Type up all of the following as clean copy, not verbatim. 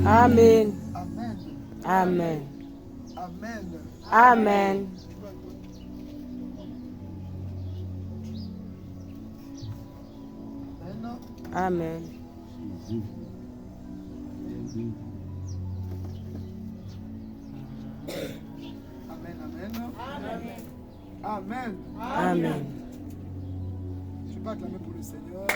Amen. Amen. Amen. Amen. Amen. Amen. Je vais acclamer pour le Seigneur.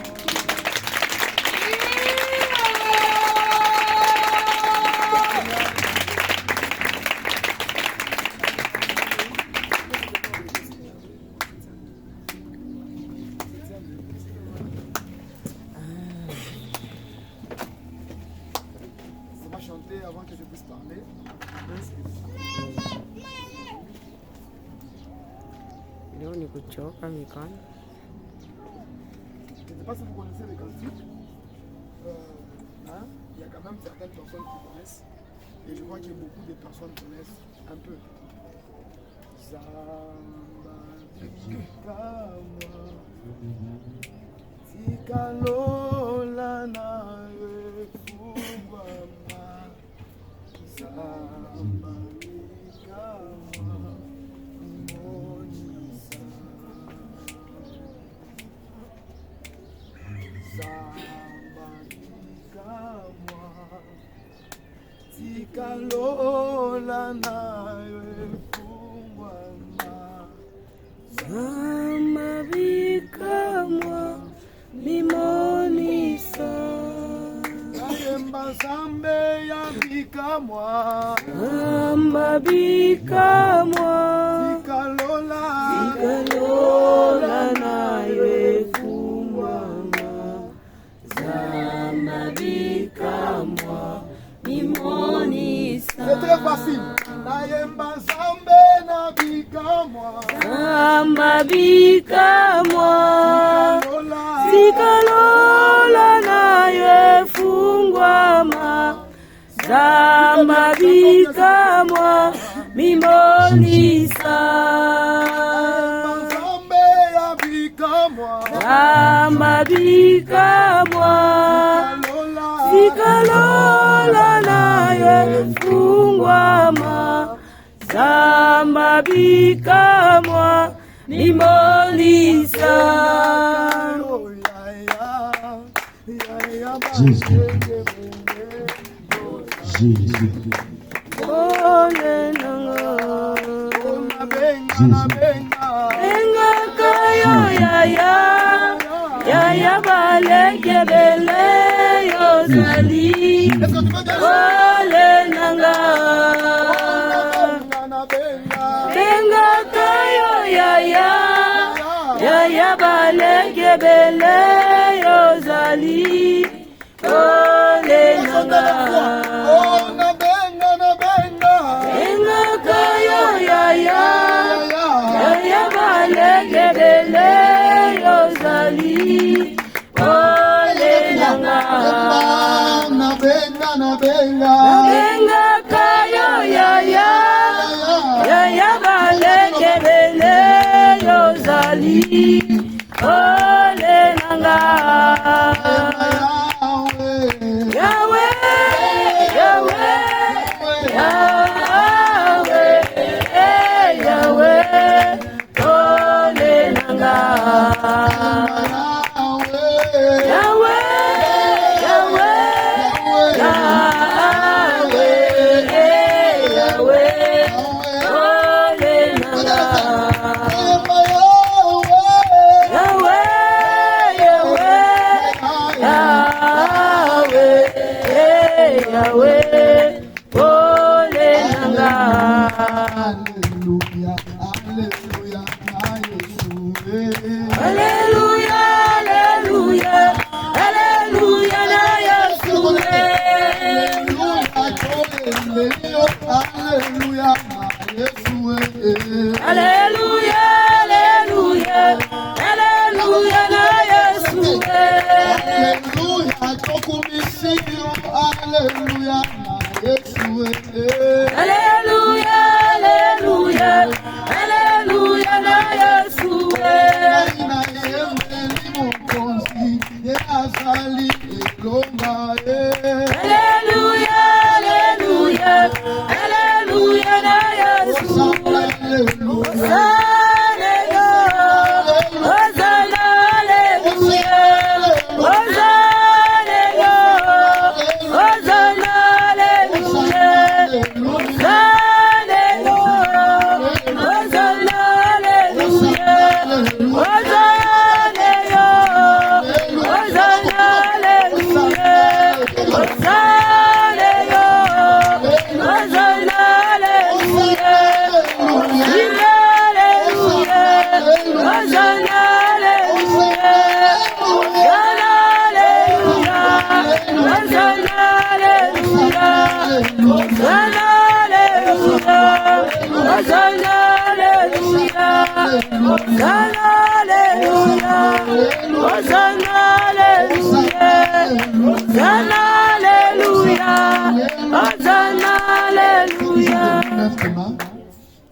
On va chanter avant que je puisse parler. Leo ni kuchoka mikono. Je ne sais pas si vous connaissez les cantiques. Il y a quand même certaines personnes qui connaissent. Et je crois que beaucoup de personnes connaissent un peu. Tikalola nawe fungwana Zamabikamwa mimonisa Ayemba zambe ya bikamwa Zamabikamwa Tikalola nawe fungwana Zamabikamwa mimonisa. C'est très facile. Ayemba zambe na bikamwa Zamabikamwa Tikalola nawe fungwama Zamabikamwa mimonisa zambe ya bikamwa Zamabikamwa Tikalola nawe fungwama Zamabikamwa mimonisa. Ole nanga Benga kayo Yaya baleke bele yozali Ole nanga Benga kayo Yaya baleke bele yozali Ole nanga Benga kayo Yaya baleke bele yozali Ole nanga Benga kayo Yaya baleke bele yozali Ole nanga Yahweh, Yahweh, Yahweh, Yahweh, Ole nanga Yahweh, Yahweh, Yahweh, Ole nanga Yahweh, Ole nanga. Alléluia, Alléluia, Alléluia, Alléluia na Yesu. Alléluia, tokumisio. Alléluia na Yesu. Alléluia, Alléluia, Alléluia na Yesu. Na yemeli mokonzi ye azali elonga. Alléluia, Alléluia, Alléluia na Yesu. Alléluia.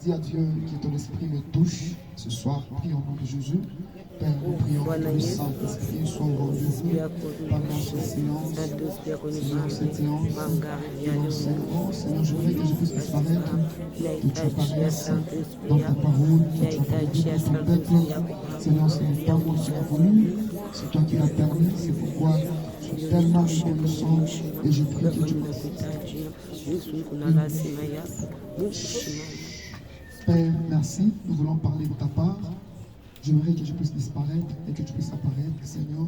Dis à Dieu que ton esprit me touche ce soir. Prie au nom de Jésus. Père, nous prions que le Saint-Esprit soit au rendez-vous pendant cette séance. Seigneur, cette séance, l'enseignement, Seigneur, je voudrais que je puisse disparaître, que tu apparaisses dans ta parole, que tu apparaisses dans ton peuple. Seigneur, ce n'est pas moi qui l'ai voulu, c'est toi qui l'as permis, c'est pourquoi je suis tellement reconnaissant et je prie que tu m'assises. Père, merci, nous voulons parler de ta part. J'aimerais que je puisse disparaître et que tu puisses apparaître, Seigneur,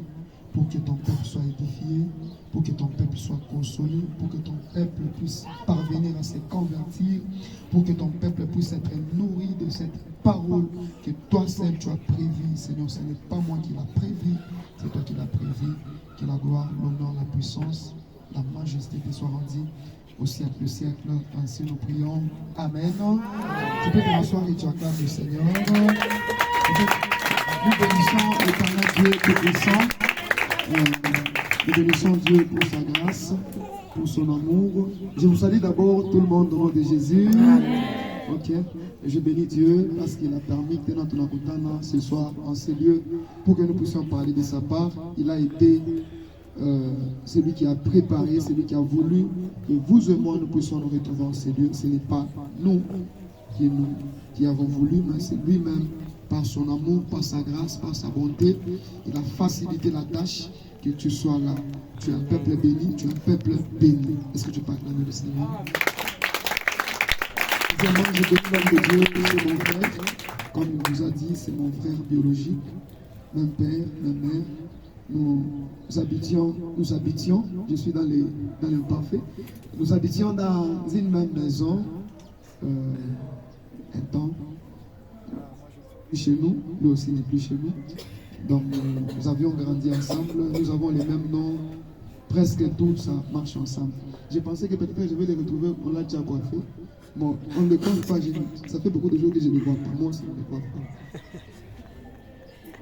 pour que ton peuple soit édifié, pour que ton peuple soit consolé, pour que ton peuple puisse parvenir à se convertir, pour que ton peuple puisse être nourri de cette parole que toi seul tu as prévue. Seigneur, ce n'est pas moi qui l'ai prévu, c'est toi qui l'as prévu. Que la gloire, l'honneur, la puissance, la majesté te soient rendues au siècle de siècle. Ainsi nous prions. Amen. Tu peux t'asseoir et tu acclames le Seigneur. Nous bénissons l'éternel Dieu tout-puissant. Nous bénissons Dieu pour sa grâce, pour son amour. Je vous salue d'abord tout le monde au nom de Jésus. Ok. Et je bénis Dieu parce qu'il a permis que notre Nakutana ce soir en ces lieux pour que nous puissions parler de sa part. Il a été celui qui a préparé, celui qui a voulu que vous et moi nous puissions nous retrouver en ces lieux. Ce n'est pas nous qui avons voulu, mais c'est lui-même, par son amour, par sa grâce, par sa bonté. Il a facilité la tâche que tu sois là. Tu es un peuple béni, tu es un peuple béni. Est-ce que tu peux acclamer le Seigneur? Deuxièmement, je bénis l'homme de Dieu, c'est mon frère. Comme il vous a dit, c'est mon frère biologique. Même père, même mère. Nous habitions, je suis dans le parfait, nous habitions dans une même maison un temps, plus chez nous, lui aussi n'est plus chez nous. Donc nous avions grandi ensemble, nous avons les mêmes noms, presque tout ça marche ensemble. J'ai pensé que peut-être je vais les retrouver, on l'a déjà coiffé. Bon, on ne le compte pas, ça fait beaucoup de jours que je ne le vois pas, moi aussi on ne le voit pas.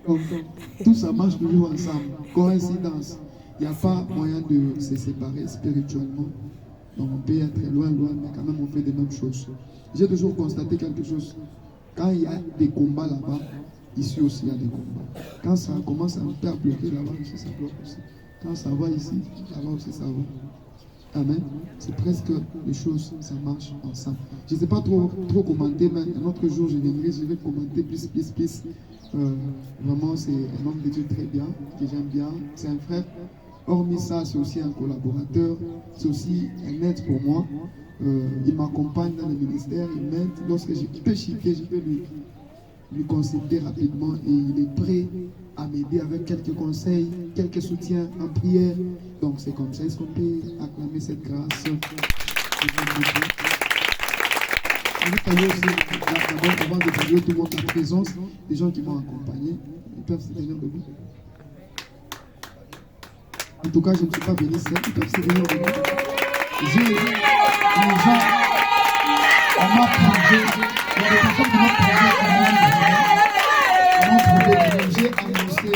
Donc, tout ça marche toujours ensemble. Coïncidence. Il n'y a pas moyen de se séparer spirituellement. Donc on peut être loin, mais quand même on fait les mêmes choses. J'ai toujours constaté quelque chose. Quand il y a des combats là-bas, ici aussi il y a des combats. Quand ça commence à un peu à bloquer là-bas, ici ça bloque aussi. Quand ça va ici, là-bas aussi ça va. Amen. C'est presque les choses, ça marche ensemble. Je ne sais pas trop commenter, mais un autre jour je vais commenter plus. Vraiment, c'est un homme de Dieu très bien, que j'aime bien. C'est un frère. Hormis ça, c'est aussi un collaborateur. C'est aussi un aide pour moi. Il m'accompagne dans le ministère. Il m'aide. Lorsque je peux chiffrer, je peux lui consulter rapidement. Et il est prêt à m'aider avec quelques conseils, quelques soutiens en prière. Donc c'est comme ça. Est-ce qu'on peut acclamer cette grâce? Je veux saluer aussi, d'abord, avant de saluer tout le monde, la présence des gens qui m'ont accompagné. Ils peuvent se tenir debout. En tout cas, je ne suis pas béni seul, ils peuvent se tenir debout. Les gens, on m'a prouvé, il y a des personnes qui m'ont prouvé, j'ai annoncé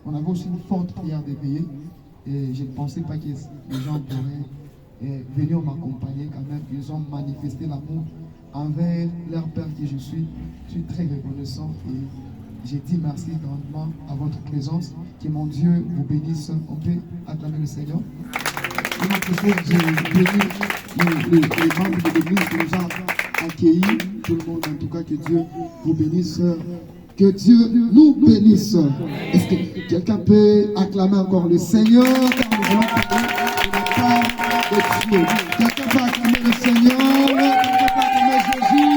On avait aussi une forte prière d'éveillé. Et je ne pensais pas que les gens pourraient venir m'accompagner quand même. Ils ont manifesté l'amour envers leur Père que je suis. Je suis très reconnaissant et j'ai dit merci grandement à votre présence. Que mon Dieu vous bénisse. On peut acclamer le Seigneur. Une autre chose, j'ai béni les membres de l'église qui nous ont accueillis. Tout le monde, en tout cas, que Dieu vous bénisse. Que Dieu nous bénisse. Est-ce que quelqu'un peut acclamer encore le Seigneur car nous allons parler de la part de Dieu. Quelqu'un peut acclamer le Seigneur. Quelqu'un peut acclamer Jésus.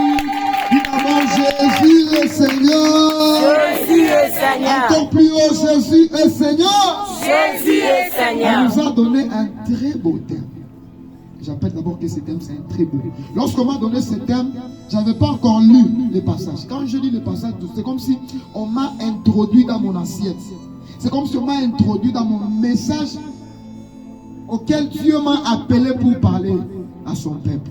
Dis d'abord Jésus est Seigneur. Jésus est Seigneur. Encore plus haut, Jésus est Seigneur. Jésus est Seigneur. On nous a donné un très beau thème. J'appelle d'abord que ce thème, c'est un très beau. Lorsqu'on m'a donné ce thème, je n'avais pas encore lu les passages. Quand je lis les passages, c'est comme si on m'a introduit dans mon assiette. C'est comme si on m'a introduit dans mon message auquel Dieu m'a appelé pour parler à son peuple.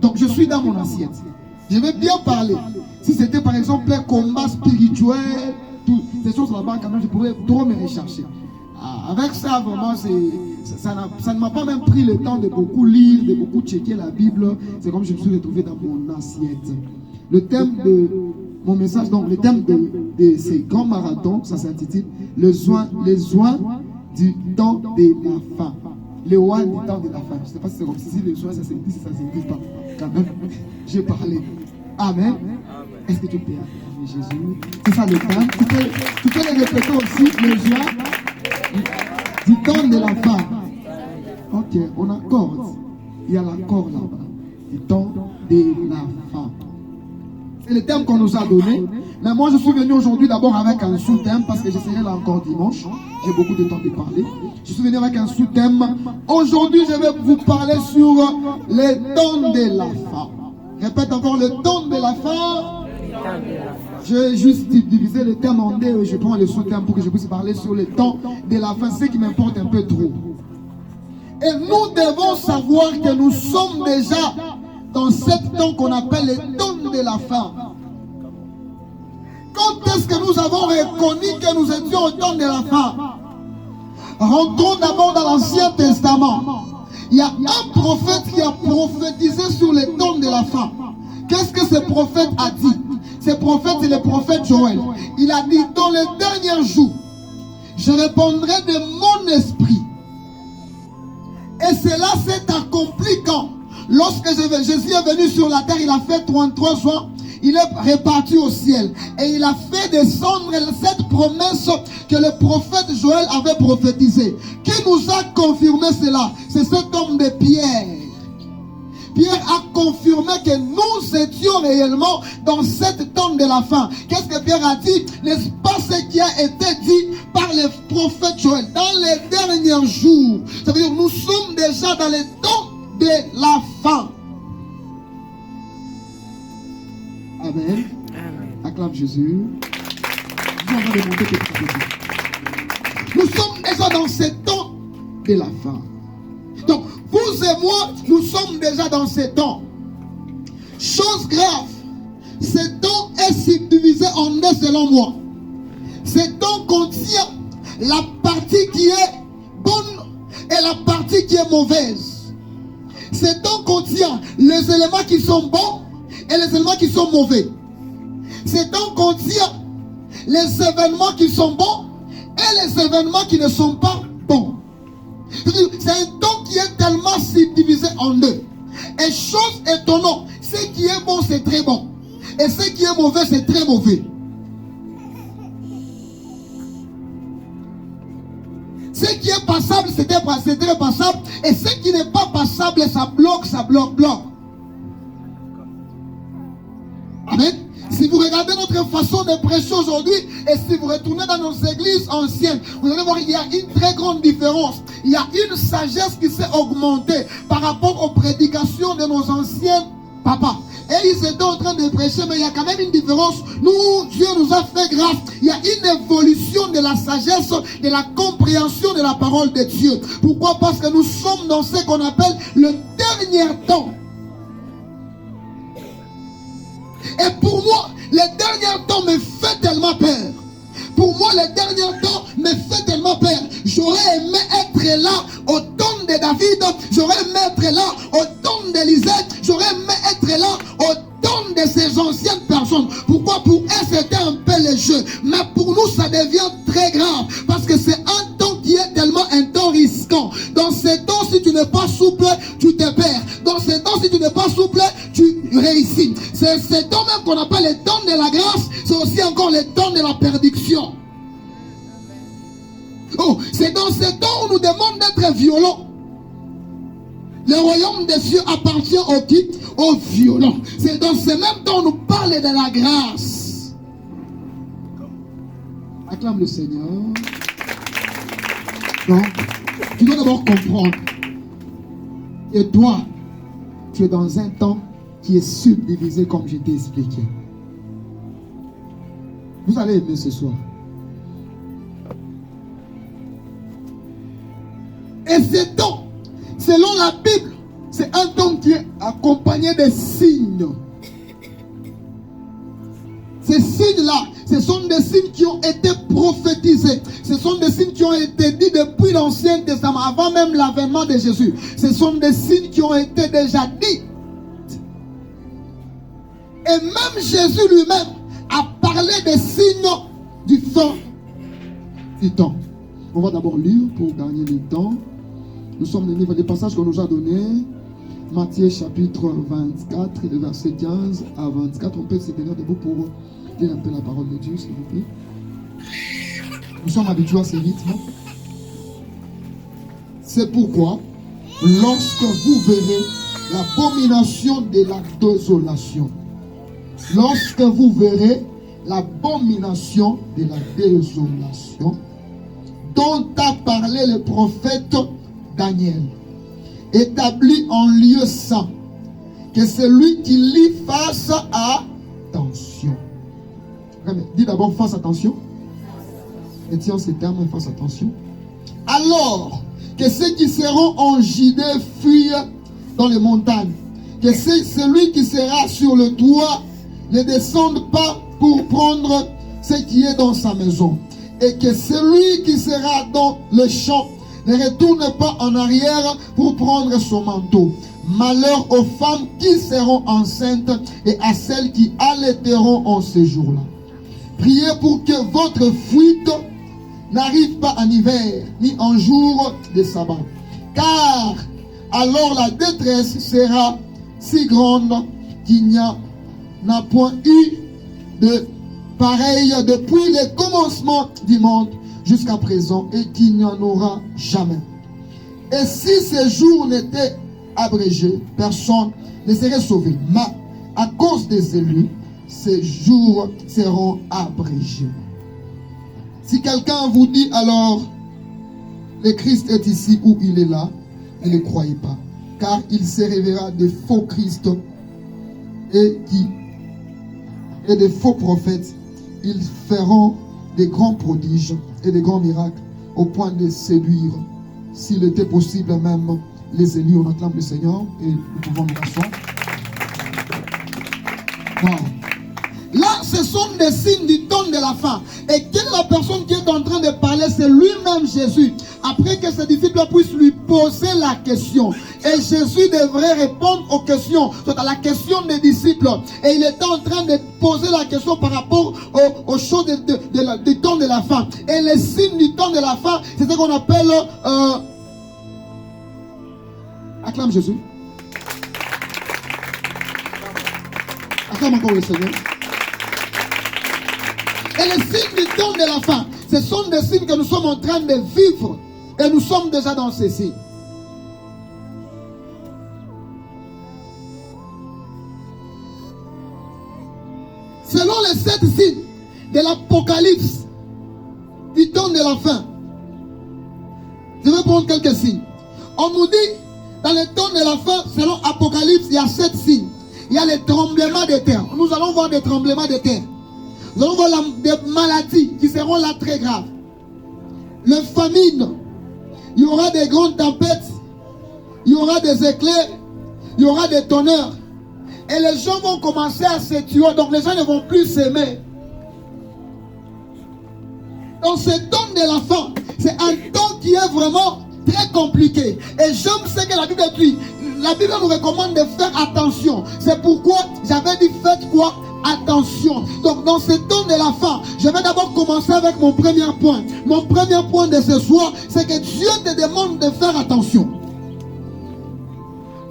Donc je suis dans mon assiette. Je vais bien parler. Si c'était par exemple un combat spirituel, toutes ces choses là-bas, quand même, je pourrais trop me rechercher. Avec ça, vraiment, ça ne m'a pas même pris le temps de beaucoup lire, de beaucoup checker la Bible. C'est comme je me suis retrouvé dans mon assiette. Le thème de mon message, donc le thème de ces grands marathons, ça s'intitule les oins du temps de la fin. Les oins du temps de la fin. Je ne sais pas si c'est comme si les oins, ça se dit, ça ne se dit pas. Quand même, j'ai parlé. Amen. Est-ce que tu peux acclamer Jésus? C'est ça le thème. Tu peux les répéter aussi, les oins du temps de la fin. Ok, on accorde. Il y a l'accord là-bas. Du temps de la fin. C'est le thème qu'on nous a donné. Mais moi, je suis venu aujourd'hui d'abord avec un sous-thème parce que je serai là encore dimanche. J'ai beaucoup de temps de parler. Je suis venu avec un sous-thème. Aujourd'hui, je vais vous parler sur les temps de la fin. Répète encore, le temps de la fin. Je vais juste diviser le thème en deux et je prends le sous-thème pour que je puisse parler sur le temps de la fin, ce qui m'importe un peu trop. Et nous devons savoir que nous sommes déjà dans ce temps qu'on appelle le temps de la fin. Quand est-ce que nous avons reconnu que nous étions au temps de la fin? Rentrons d'abord dans l'Ancien Testament. Il y a un prophète qui a prophétisé sur le temps de la fin. Qu'est-ce que ce prophète a dit? Ce prophète, c'est le prophète Joël. Il a dit, dans les derniers jours, je répondrai de mon esprit. Et cela s'est accompli quand? Lorsque Jésus est venu sur la terre, il a fait 33 ans, il est reparti au ciel. Et il a fait descendre cette promesse que le prophète Joël avait prophétisée. Qui nous a confirmé cela? C'est cet homme de Pierre. Pierre a confirmé que nous étions réellement dans cette temps de la fin. Qu'est-ce que Pierre a dit? N'est-ce pas ce qui a été dit par le prophète Joël? Dans les derniers jours. Ça veut dire que nous sommes déjà dans les temps de la fin. Amen. Acclame Jésus. Nous sommes déjà dans ce temps de la fin. Donc, vous et moi, nous sommes déjà dans ces temps. Chose grave, ce temps est subdivisé en deux selon moi. Ce temps contient la partie qui est bonne et la partie qui est mauvaise. Ce temps contient les éléments qui sont bons et les éléments qui sont mauvais. Ce temps contient les événements qui sont bons et les événements qui ne sont pas bons. C'est un temps qui est tellement subdivisé en deux. Et chose étonnante, ce qui est bon, c'est très bon. Et ce qui est mauvais, c'est très mauvais. Ce qui est passable, c'est très passable. Et ce qui n'est pas passable, ça bloque. Amen. Si vous regardez notre façon de prêcher aujourd'hui et si vous retournez dans nos églises anciennes, vous allez voir qu'il y a une très grande différence. Il y a une sagesse qui s'est augmentée par rapport aux prédications de nos anciens papas. Et ils étaient en train de prêcher, mais il y a quand même une différence. Nous, Dieu nous a fait grâce. Il y a une évolution de la sagesse, de la compréhension de la parole de Dieu. Pourquoi? Parce que nous sommes dans ce qu'on appelle le dernier temps. Et pour moi, les derniers temps me fait tellement peur. Pour moi, moi, les derniers temps me fait tellement peur. J'aurais aimé être là au temps de David. J'aurais aimé être là au temps d'Élisée. J'aurais aimé être là au temps de ces anciennes personnes. Pourquoi? Pour eux, c'était un peu le jeu. Mais pour nous, ça devient très grave. Parce que c'est un temps qui est tellement un temps risquant. Dans ces temps, si tu n'es pas souple, tu te perds. Dans ces temps, si tu n'es pas souple, tu réussis. C'est ces temps même qu'on appelle les temps de la grâce. C'est aussi encore les temps de la perdition. Oh, c'est dans ces temps où on nous demande d'être violents. Le royaume des cieux appartient au qui? Aux violents. C'est dans ce même temps où on nous parle de la grâce. Acclame le Seigneur. Donc, tu dois d'abord comprendre. Et toi, tu es dans un temps qui est subdivisé comme je t'ai expliqué. Vous allez aimer ce soir. Et ce temps, selon la Bible, c'est un temps qui est accompagné de signes. Ces signes-là, ce sont des signes qui ont été prophétisés. Ce sont des signes qui ont été dits depuis l'Ancien Testament, avant même l'avènement de Jésus. Ce sont des signes qui ont été déjà dits. Et même Jésus lui-même a parlé des signes du fin du temps. On va d'abord lire pour gagner le temps. Nous sommes dans le livre des passages qu'on nous a donnés. Matthieu chapitre 24, le verset 15 à 24. On peut se tenir debout pour lire un peu la parole de Dieu, s'il vous plaît. Nous sommes habitués à ce rythme. C'est pourquoi, lorsque vous verrez l'abomination de la désolation, lorsque vous verrez l'abomination de la désolation, dont a parlé le prophète Daniel, établi en lieu saint, que celui qui lit fasse attention. Dis d'abord fasse attention. Et tiens ces termes, fasse attention. Alors que ceux qui seront en Judée fuient dans les montagnes, que celui qui sera sur le toit ne descende pas pour prendre ce qui est dans sa maison, et que celui qui sera dans le champ ne retourne pas en arrière pour prendre son manteau. Malheur aux femmes qui seront enceintes et à celles qui allaiteront en ce jour-là. Priez pour que votre fuite n'arrive pas en hiver, ni en jour de sabbat. Car alors la détresse sera si grande qu'il n'y en a point eu de pareil depuis le commencement du monde jusqu'à présent, et qu'il n'y en aura jamais. Et si ces jours n'étaient abrégés, personne ne serait sauvé. Mais à cause des élus, ces jours seront abrégés. Si quelqu'un vous dit alors, le Christ est ici ou il est là, ne le croyez pas. Car il se révélera des faux Christ et des faux prophètes. Ils feront des grands prodiges et des grands miracles au point de séduire, s'il était possible même, les élus. On acclame le Seigneur et nous pouvons nous asseoir. Wow. Là, ce sont des signes du temps de la fin. Et quelle est la personne qui est en train de parler? C'est lui-même Jésus. Après que ses disciples puissent lui poser la question. Et Jésus devrait répondre aux questions. C'est à la question des disciples. Et il était en train de poser la question par rapport aux choses du temps de la fin. Et les signes du temps de la fin, c'est ce qu'on appelle... Acclame Jésus. Acclame encore le Seigneur. Et les signes du temps de la fin, ce sont des signes que nous sommes en train de vivre. Et nous sommes déjà dans ces signes. Selon les 7 signes de l'Apocalypse, du temps de la fin, je vais prendre quelques signes. On nous dit, dans le temps de la fin, selon Apocalypse, il y a 7 signes. Il y a les tremblements de terre. Nous allons voir des tremblements de terre. Nous allons voir des maladies qui seront là très graves. Le famine. Il y aura des grandes tempêtes. Il y aura des éclairs. Il y aura des tonnerres. Et les gens vont commencer à se tuer. Donc les gens ne vont plus s'aimer. dans ce temps de la fin, c'est un temps qui est vraiment très compliqué. Et j'aime ce que la Bible dit. La Bible nous recommande de faire attention. C'est pourquoi j'avais dit faites quoi? Attention. Donc dans ce temps de la fin, je vais d'abord commencer avec mon premier point. Mon premier point de ce soir, c'est que Dieu te demande de faire attention.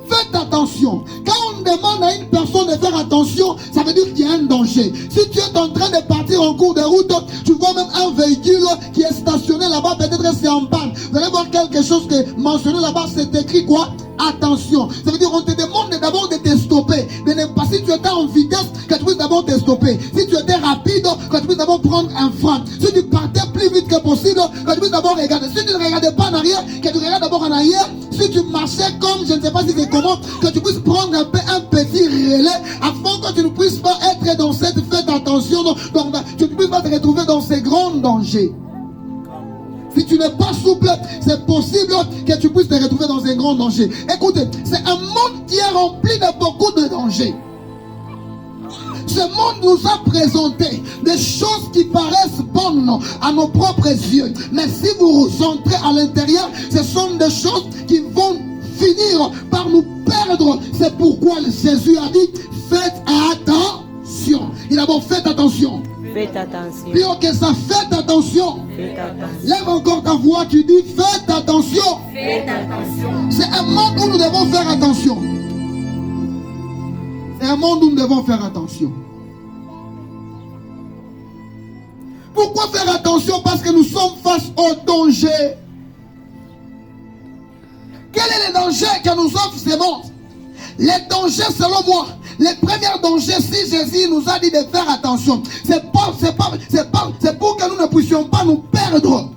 Faites attention. Quand on demande à une personne de faire attention, ça veut dire qu'il y a un danger. Si tu es en train de partir en cours de route, tu vois même un véhicule qui est stationné là-bas, peut-être c'est en panne. Vous allez voir quelque chose qui est mentionné là-bas, c'est écrit quoi? Attention. Ça veut dire qu'on te demande d'abord de te stopper. De ne pas, si tu étais en vitesse, que tu puisses d'abord te stopper. Si tu étais rapide, que tu puisses d'abord prendre un frein. Si tu partais plus vite que possible, que tu puisses d'abord regarder. Si tu ne regardais pas en arrière, que tu regardes d'abord en arrière. Si tu marchais comme, je ne sais pas si c'est comment, que tu puisses prendre un petit relais afin que tu ne puisses pas être dans cette fête attention. Donc, tu ne puisses pas te retrouver dans ces grands dangers. Si tu n'es pas souple, c'est possible que tu puisses te retrouver dans un grand danger. Écoutez, c'est un monde qui est rempli de beaucoup de dangers. Ce monde nous a présenté des choses qui paraissent bonnes à nos propres yeux. Mais si vous entrez à l'intérieur, ce sont des choses qui vont finir par nous perdre. C'est pourquoi Jésus a dit, faites attention. Il a dit, faites attention. Faites attention. Puis que ça, faites attention. Faites attention. Lève encore ta voix, tu dis, faites attention. Faites attention. C'est un monde où nous devons faire attention. C'est un monde où nous devons faire attention. Pourquoi faire attention? Parce que nous sommes face au danger. Quel est le danger que nous offre ce monde? Les dangers, selon moi, les premiers dangers, si Jésus nous a dit de faire attention, c'est pour que nous ne puissions pas nous perdre.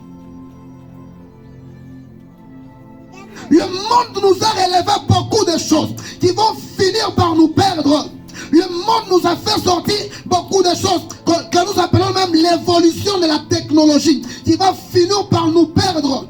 Le monde nous a relevé beaucoup de choses qui vont finir par nous perdre. Le monde nous a fait sortir beaucoup de choses que nous appelons même l'évolution de la technologie qui va finir par nous perdre.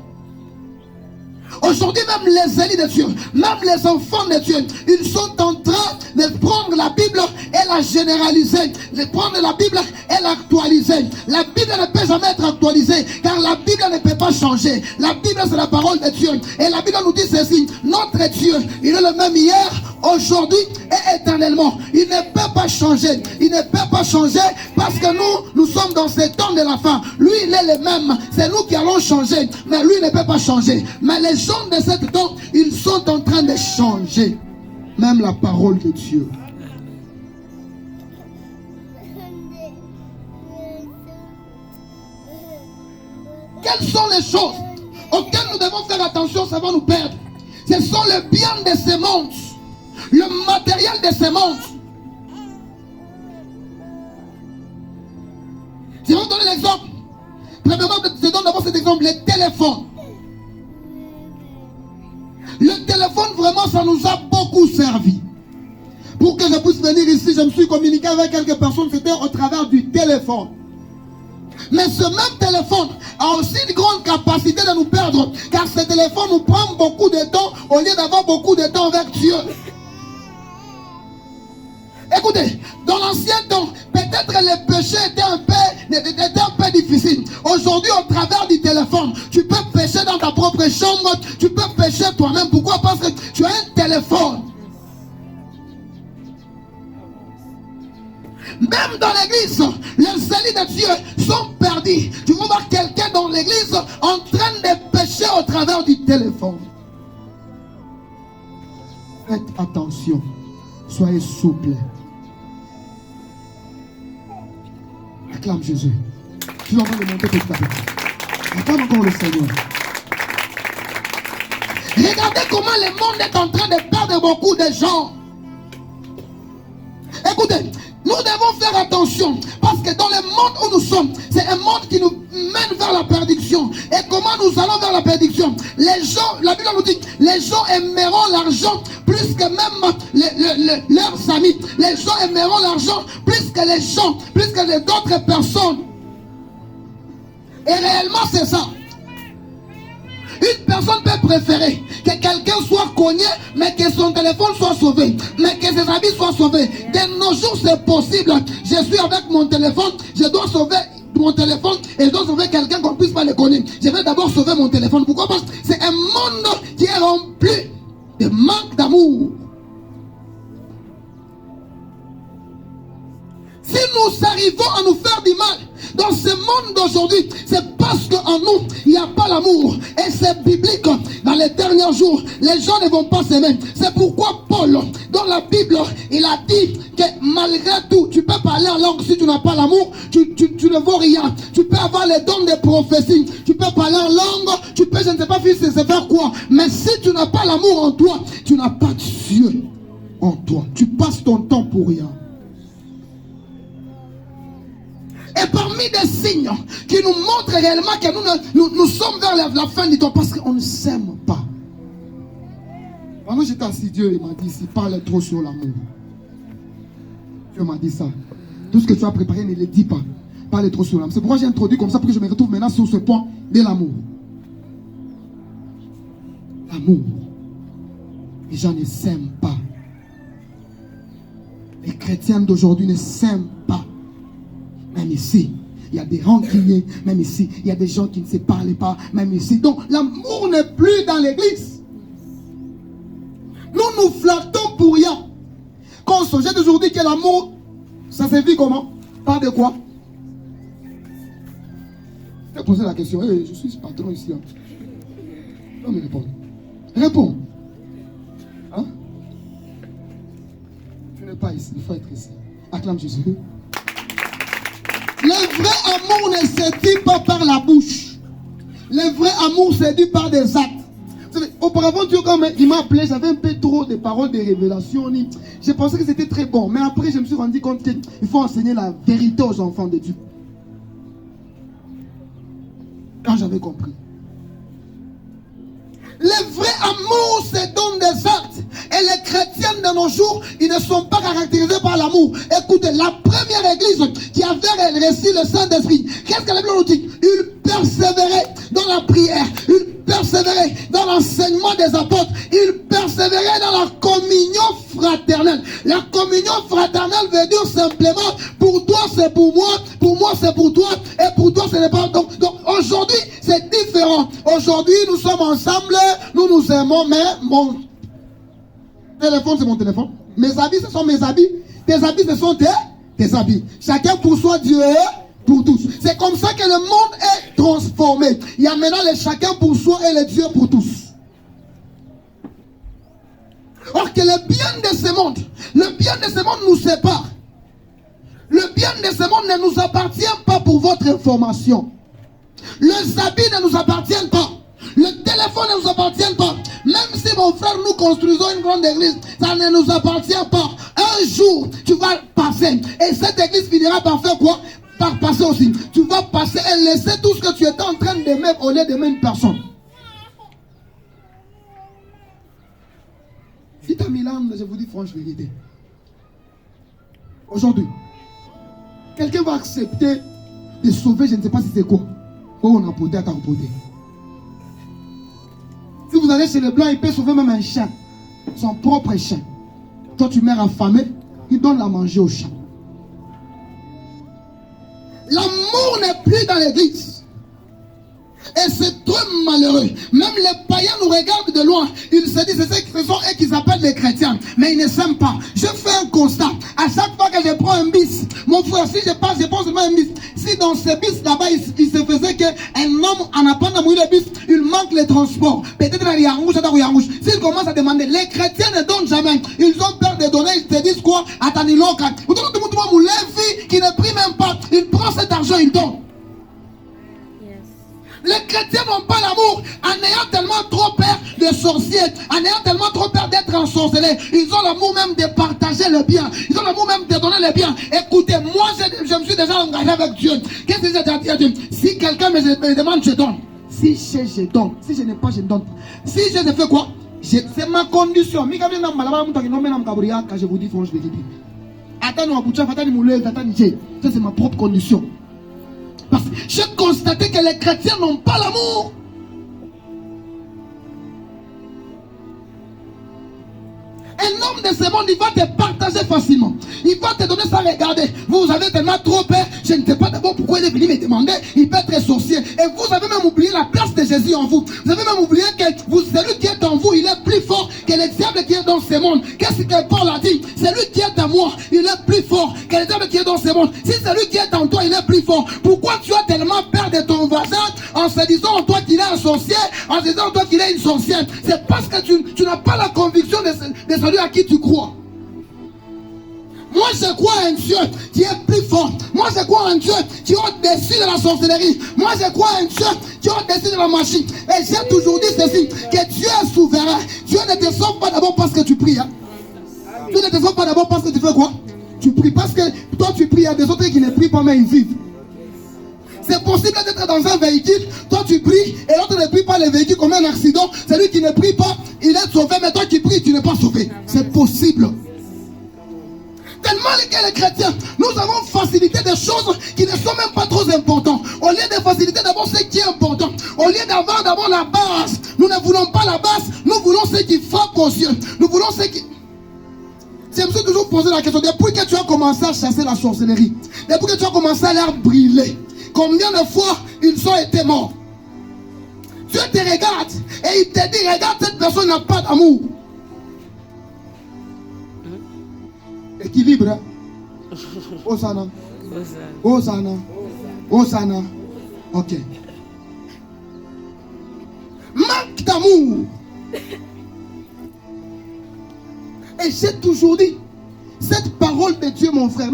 Aujourd'hui, même les élus de Dieu, même les enfants de Dieu, ils sont en train de prendre la Bible et la généraliser, de prendre la Bible et l'actualiser. La Bible ne peut jamais être actualisée, car la Bible ne peut pas changer. La Bible, c'est la parole de Dieu. Et la Bible nous dit ceci, notre Dieu, il est le même hier, aujourd'hui et éternellement. Il ne peut pas changer. Il ne peut pas changer parce que nous sommes dans ce temps de la fin. Lui, il est le même. C'est nous qui allons changer. Mais lui ne peut pas changer. Mais les gens de ce temps, ils sont en train de changer. Même la parole de Dieu. Quelles sont les choses auxquelles nous devons faire attention? Ça va nous perdre. Ce sont les biens de ce monde. Le matériel de ce monde. Je vais vous donner l'exemple. Premièrement, je donne d'abord cet exemple, les téléphones. Le téléphone, vraiment, ça nous a beaucoup servi. Pour que je puisse venir ici, je me suis communiqué avec quelques personnes, c'était au travers du téléphone. Mais ce même téléphone a aussi une grande capacité de nous perdre. Car ce téléphone nous prend beaucoup de temps au lieu d'avoir beaucoup de temps avec Dieu. Écoutez, dans l'ancien temps, peut-être le péché était un peu difficile. Aujourd'hui, au travers du téléphone, tu peux pécher dans ta propre chambre, tu peux pécher toi-même. Pourquoi? Parce que tu as un téléphone. Même dans l'église, les élus de Dieu sont perdus. Tu vas voir quelqu'un dans l'église en train de pécher au travers du téléphone. Faites attention. Soyez souple. Acclame Jésus. Tu vas le monter petit à petit. Acclame encore le Seigneur. Regardez comment le monde est en train de perdre beaucoup de gens. Écoutez, nous devons faire attention parce que dans le monde où nous sommes, c'est un monde qui nous mène vers la perdition. Et comment nous allons vers la perdition? Les gens, la Bible nous dit, les gens aimeront l'argent plus que même leurs amis. Les gens aimeront l'argent plus que les gens, plus que les autres personnes. Et réellement, c'est ça. Une personne peut préférer que quelqu'un soit cogné, mais que son téléphone soit sauvé, mais que ses habits soient sauvés. De nos jours, c'est possible. Je suis avec mon téléphone, je dois sauver mon téléphone et je dois sauver quelqu'un rempli de manque d'amour. Si nous arrivons à nous faire du mal dans ce monde d'aujourd'hui, c'est parce qu'en nous, il n'y a pas l'amour. Et c'est biblique. Dans les derniers jours, les gens ne vont pas s'aimer. C'est pourquoi Paul, dans la Bible, il a dit que malgré tout, tu peux parler en langue. Si tu n'as pas l'amour, tu ne vaux rien. Tu peux avoir les dons de prophétie. Tu peux parler en langue. Tu peux, je ne sais pas, faire quoi. Mais si tu n'as pas l'amour en toi, tu n'as pas de Dieu en toi. Tu passes ton temps pour rien. Et parmi des signes qui nous montrent réellement que nous sommes vers la fin du temps, parce qu'on ne s'aime pas. Pendant que j'étais assis, Dieu m'a dit, s'il parle trop sur l'amour. Dieu m'a dit ça. Tout ce que tu as préparé, ne le dis pas. Parle trop sur l'amour. C'est pourquoi j'ai introduit comme ça, pour que je me retrouve maintenant sur ce point de l'amour. L'amour. Les gens ne s'aiment pas. Les chrétiens d'aujourd'hui ne s'aiment pas. Même ici, il y a des rancuniers. Même ici, il y a des gens qui ne se parlent pas. Même ici. Donc, l'amour n'est plus dans l'église. Nous nous flattons pour rien. Quand on j'ai toujours dit que l'amour, ça se vit comment? Par de quoi? Je vais poser la question. Hey, je suis patron ici. Hein. Non, mais réponds. Réponds. Hein? Tu n'es pas ici. Il faut être ici. Acclame Jésus. Le vrai amour ne se dit pas par la bouche. Le vrai amour se dit par des actes. Auparavant, Dieu, quand il m'a appelé, j'avais un peu trop de paroles de révélation. Je pensais que c'était très bon. Mais après, je me suis rendu compte qu'il faut enseigner la vérité aux enfants de Dieu. Quand j'avais compris. Le vrai amour se donne des actes. Et les chrétiens de nos jours, ils ne sont pas caractérisés par l'amour. Écoutez, la première église qui avait reçu le Saint-Esprit, qu'est-ce que la Bible nous dit? Ils persévéraient dans la prière. Ils persévéraient dans l'enseignement des apôtres. Ils persévéraient dans la communion fraternelle. La communion fraternelle veut dire simplement, pour toi c'est pour moi c'est pour toi, et pour toi ce n'est pas. Donc aujourd'hui c'est différent. Aujourd'hui nous sommes ensemble, nous nous aimons, mais mon téléphone c'est mon téléphone. Mes habits ce sont mes habits. Tes habits ce sont tes habits. Chacun pour soi, Dieu pour tous. C'est comme ça que le monde est transformé. Il y a maintenant le chacun pour soi et le Dieu pour tous. Or que le bien de ce monde nous sépare. Le bien de ce monde ne nous appartient pas pour votre information. Les habits ne nous appartiennent pas. Le téléphone ne nous appartient pas. Même si mon frère nous construisons une grande église, ça ne nous appartient pas. Un jour, tu vas passer. Et cette église finira par faire quoi? Par passer aussi. Tu vas passer et laisser tout ce que tu étais en train d'aimer au lieu d'aimer une personne. Si tu as mis l'âme, je vous dis franche vérité. Aujourd'hui, quelqu'un va accepter de sauver, je ne sais pas si c'est quoi. Oh, on a porté à caropoter. Si vous allez chez les blancs, il peut sauver même un chien. Son propre chien. Toi, tu meurs affamé, il donne à manger au chien. L'amour n'est plus dans l'église. Et c'est très malheureux. Même les païens nous regardent de loin. Ils se disent, ce sont eux qui s'appellent les chrétiens. Mais ils ne s'aiment pas. Je fais un constat. À chaque fois que je prends un bis, mon frère, si je passe, je prends seulement un bis. Si dans ce bis là-bas, il se faisait qu'un homme en apprenant à mouiller le bis, il manque les transports. Peut-être dans les Yangouche, dans les Yangouche. S'ils commencent à demander, les chrétiens ne donnent jamais. Ils ont peur de donner. Ils se disent quoi? Ataniloka. Vous donnez tout le monde, qui ne prie même pas. Il prend cet argent, il donne. Les chrétiens n'ont pas l'amour en ayant tellement trop peur de sorciers, en ayant tellement trop peur d'être ensorcelés. Ils ont l'amour même de partager le bien. Ils ont l'amour même de donner le bien. Écoutez, moi je me suis déjà engagé avec Dieu. Qu'est-ce que j'ai dit à Dieu? Si quelqu'un me demande, je donne. Si je donne. Si je n'ai pas, je ne donne pas. Si je fais quoi? C'est ma condition. Je vous dis franchement. Ça c'est ma propre condition. Parce que j'ai constaté que les chrétiens n'ont pas l'amour. Un homme de ce monde, il va te partager facilement. Il va te donner ça, regardez. Vous avez tellement trop peur. Je ne sais pas d'abord pourquoi il est venu me demander. Il peut être sorcier. Et vous avez même oublié la place de Jésus en vous. Vous avez même oublié que celui qui est en vous, ce monde. Qu'est-ce que Paul a dit? Celui qui est en moi, il est plus fort que le diable qui est dans ce monde. Si celui qui est en toi, il est plus fort, pourquoi tu as tellement peur de ton voisin en se disant en toi qu'il est un sorcier, en se disant en toi qu'il est une sorcière? C'est parce que tu n'as pas la conviction de celui à qui tu crois. Moi je crois en un Dieu qui est plus fort. Moi je crois en un Dieu qui est au-dessus de la sorcellerie. Moi je crois en un Dieu qui est au-dessus de la machine. Et j'ai toujours dit ceci, que Dieu est souverain. Dieu ne te sauve pas d'abord parce que tu pries. Hein? Dieu ne te sauve pas d'abord parce que tu fais quoi? Tu pries. Parce que toi tu pries, il y a des autres qui ne prient pas mais ils vivent. C'est possible d'être dans un véhicule, toi tu pries et l'autre ne prie pas, le véhicule comme un accident. Celui qui ne prie pas, il est sauvé, mais toi qui pries, tu n'es pas sauvé. C'est possible. Tellement que les chrétiens, nous avons facilité des choses qui ne sont même pas trop importantes. Au lieu de faciliter d'abord ce qui est important, au lieu d'avoir d'abord la base, nous ne voulons pas la base, nous voulons ce qui frappe aux yeux. Nous voulons ce qui... Je me suis toujours posé la question, depuis que tu as commencé à chasser la sorcellerie, depuis que tu as commencé à l'air brûler, combien de fois ils ont été morts? Dieu te regarde et il te dit, regarde, cette personne n'a pas d'amour. Équilibre. Hein? Hosanna. Hosanna. Hosanna. Ok. Manque d'amour. Et j'ai toujours dit, cette parole de Dieu, mon frère,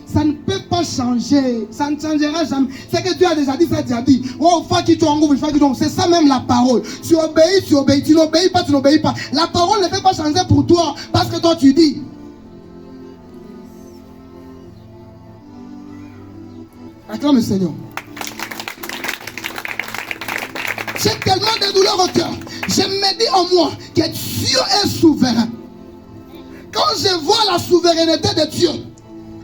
ça ne peut pas changer. Ça ne changera jamais. C'est que Dieu a déjà dit, ça déjà dit. Oh, c'est ça même la parole. Tu obéis, tu obéis. Tu n'obéis pas, tu n'obéis pas. La parole ne peut pas changer pour toi parce que toi tu dis. Acclame le Seigneur. J'ai tellement de douleur au cœur. Je me dis en moi que Dieu est souverain. Quand je vois la souveraineté de Dieu,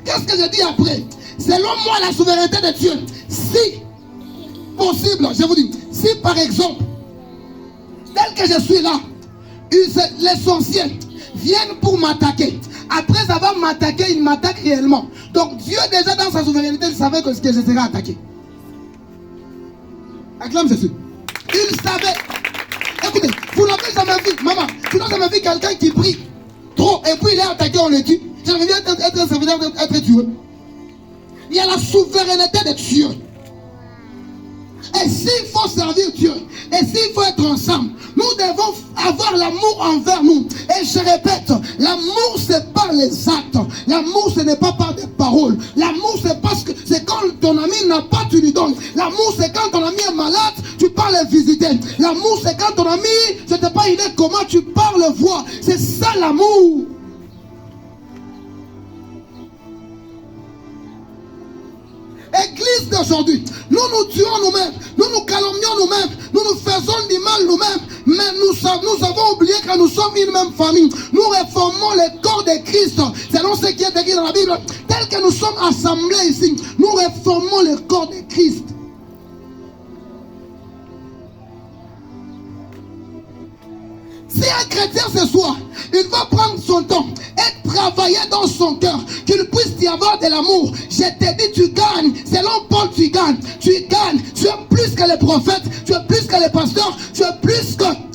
qu'est-ce que je dis après? Selon moi, la souveraineté de Dieu, si possible, je vous dis, si par exemple, tel que je suis là, les sorciers viennent pour m'attaquer. Après avoir m'attaqué, ils m'attaquent réellement. Donc Dieu déjà dans sa souveraineté, il savait que je serais attaqué. Acclame Jésus. Il savait. Écoutez, vous n'avez jamais vu, maman, tu n'as jamais vu quelqu'un qui prie trop et puis il est attaqué, on le tue. J'aimerais bien être un serviteur, être tué. Il y a la souveraineté de Dieu. Et s'il faut servir Dieu, et s'il faut être ensemble, nous devons avoir l'amour envers nous. Et je répète, l'amour c'est pas les actes. L'amour ce n'est pas par des paroles. L'amour c'est parce que c'est quand ton ami n'a pas, tu lui donnes. L'amour c'est quand ton ami est malade, tu pars le visiter. L'amour c'est quand ton ami, je ne sais pas il est comment, tu pars le voir. C'est ça l'amour. Église d'aujourd'hui, nous nous tuons nous-mêmes, nous nous calomnions nous-mêmes, nous nous faisons du mal nous-mêmes, mais nous avons oublié que nous sommes une même famille. Nous réformons le corps de Christ, selon ce qui est écrit dans la Bible, tel que nous sommes assemblés ici, nous réformons le corps de Christ. Si un chrétien ce soir, il va prendre son temps et travailler dans son cœur, qu'il puisse y avoir de l'amour. Je te dis, tu gagnes. Selon Paul, tu gagnes. Tu gagnes. Tu es plus que les prophètes. Tu es plus que les pasteurs. Tu es plus que...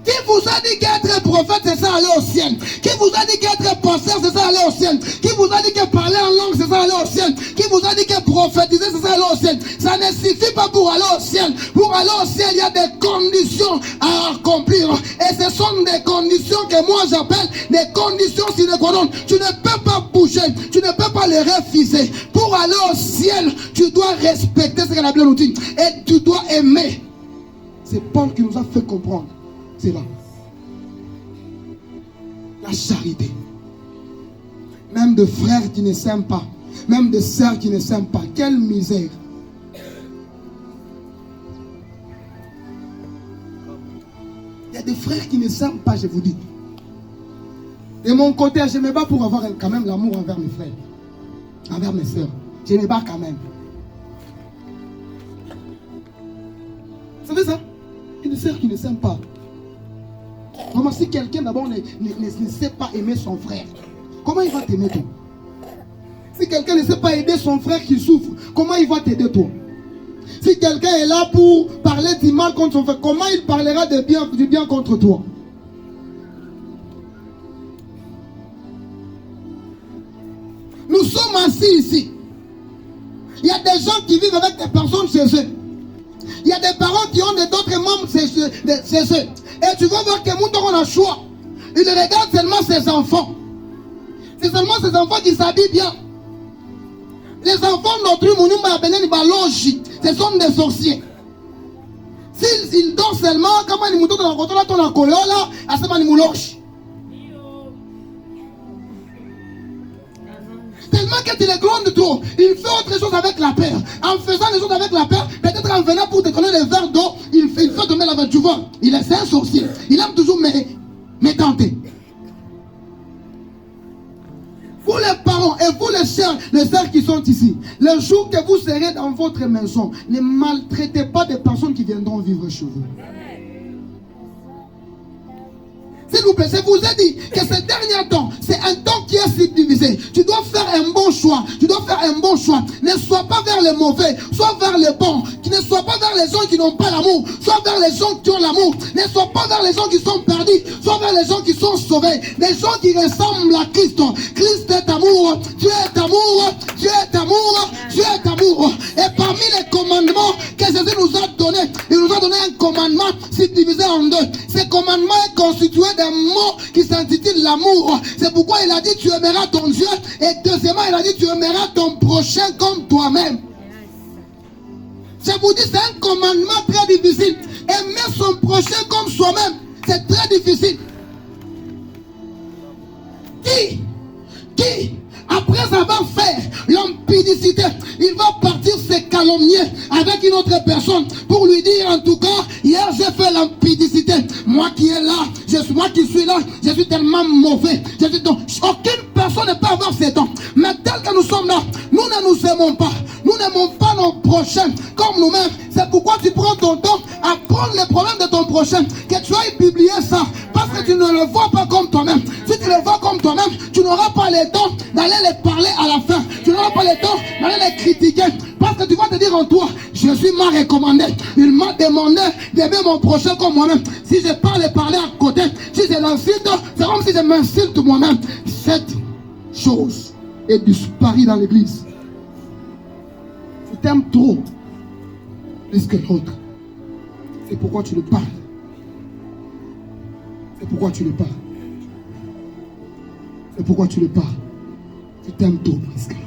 Qui vous a dit qu'être prophète, c'est ça aller au ciel? Qui vous a dit qu'être pasteur, c'est ça aller au ciel? Qui vous a dit que parler en langue, c'est ça aller au ciel? Qui vous a dit que prophétiser, c'est ça aller au ciel? Ça ne suffit pas pour aller au ciel. Pour aller au ciel, il y a des conditions à accomplir. Et ce sont des conditions que moi j'appelle des conditions sine qua non. Tu ne peux pas bouger. Tu ne peux pas les refuser. Pour aller au ciel, tu dois respecter ce que la Bible nous dit. Et tu dois aimer. C'est Paul qui nous a fait comprendre. C'est là. La charité. Même de frères qui ne s'aiment pas. Même de sœurs qui ne s'aiment pas. Quelle misère. Il y a des frères qui ne s'aiment pas, je vous dis. De mon côté, je me bats pour avoir quand même l'amour envers mes frères. Envers mes sœurs. Je me bats quand même. Vous savez ça? Il y a des sœurs qui ne s'aiment pas. Comment si quelqu'un d'abord ne sait pas aimer son frère, comment il va t'aimer toi? Si quelqu'un ne sait pas aider son frère qui souffre, comment il va t'aider toi? Si quelqu'un est là pour parler du mal contre son frère, comment il parlera du bien contre toi? Nous sommes assis ici. Il y a des gens qui vivent avec des personnes chez eux. Il y a des parents qui ont d'autres membres chez eux. Et tu vas voir que nous avons un choix. Il regarde seulement ses enfants. C'est seulement ses enfants qui s'habillent bien. Les enfants d'autrui, ce sont des sorciers. S'ils dansent seulement, comment ils moutent dans la ton là, à ce moment ils moulochent. Tellement que tu les grondes trop, il fait autre chose avec la paire. En faisant les choses avec la paire, peut-être en venant pour te donner les verres d'eau, il fait tomber la verre, tu vois. C'est un sorcier. Il aime toujours me tenter. Vous les parents et vous les sœurs qui sont ici, le jour que vous serez dans votre maison, ne maltraitez pas des personnes qui viendront vivre chez vous. S'il vous plaît, je vous ai dit que ces derniers temps, c'est un temps qui est subdivisé. Tu dois faire un bon choix. Tu dois faire un bon choix. Ne sois pas vers les mauvais, sois vers les bons. Ne sois pas vers les gens qui n'ont pas l'amour, sois vers les gens qui ont l'amour. Ne sois pas vers les gens qui sont perdus, sois vers les gens qui sont sauvés. Les gens qui ressemblent à Christ. Christ est amour, Dieu est amour, Dieu est amour, Dieu est amour. Et parmi les commandements que Jésus nous a donnés, il nous a donné un commandement subdivisé en deux. Ce commandement est constitué d'un mot qui s'intitule l'amour. C'est pourquoi il a dit tu aimeras ton Dieu. Et deuxièmement, il a dit tu aimeras ton prochain comme toi-même. Je vous dis, c'est un commandement très difficile. Aimer son prochain comme soi-même, c'est très difficile. Qui, après avoir fait l'impudicité, il va partir se calomnier avec une autre personne pour lui dire en tout cas, hier j'ai fait l'impudicité. Moi qui est là, moi qui suis là, je suis tellement mauvais. Aucune personne ne peut avoir ces dons. Mais tel que nous sommes là, nous ne nous aimons pas. Nous n'aimons pas nos prochains comme nous-mêmes. C'est pourquoi tu prends ton temps à prendre les problèmes de ton prochain. Que tu ailles publier ça. Parce que tu ne le vois pas comme toi-même. Si tu le vois comme toi-même, tu n'auras pas le temps d'aller les parler à la fin. Tu n'auras pas le temps d'aller les critiquer. Parce que tu vas te dire en toi, Jésus m'a recommandé. Il m'a demandé d'aimer mon prochain comme moi-même. Si je parle et parler à côté, si je l'insulte, c'est comme si je m'insulte moi-même. Cette chose est disparue dans l'église. Tu t'aimes trop plus que l'autre. C'est pourquoi tu le parles. C'est pourquoi tu le parles. C'est pourquoi tu le parles. Tu t'aimes trop plus que l'autre.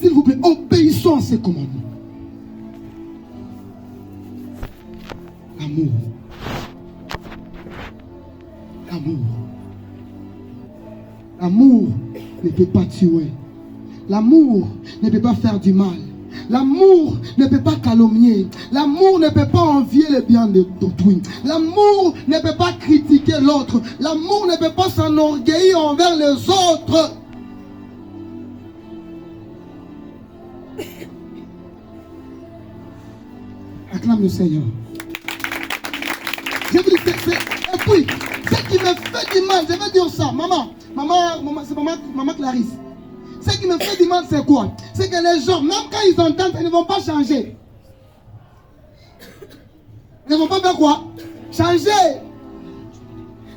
S'il vous plaît, obéissons à ces commandements. L'amour. L'amour. L'amour ne peut pas tuer. L'amour ne peut pas faire du mal. L'amour ne peut pas calomnier. L'amour ne peut pas envier le bien d'autrui. L'amour ne peut pas critiquer l'autre. L'amour ne peut pas s'enorgueillir envers les autres. Acclame le Seigneur. Je vous dis, et puis, ce qui me fait du mal, je vais dire ça, c'est maman Clarisse. Ce qui me fait du mal, c'est quoi? C'est que les gens, même quand ils entendent, ils ne vont pas changer. Ils ne vont pas faire quoi? Changer.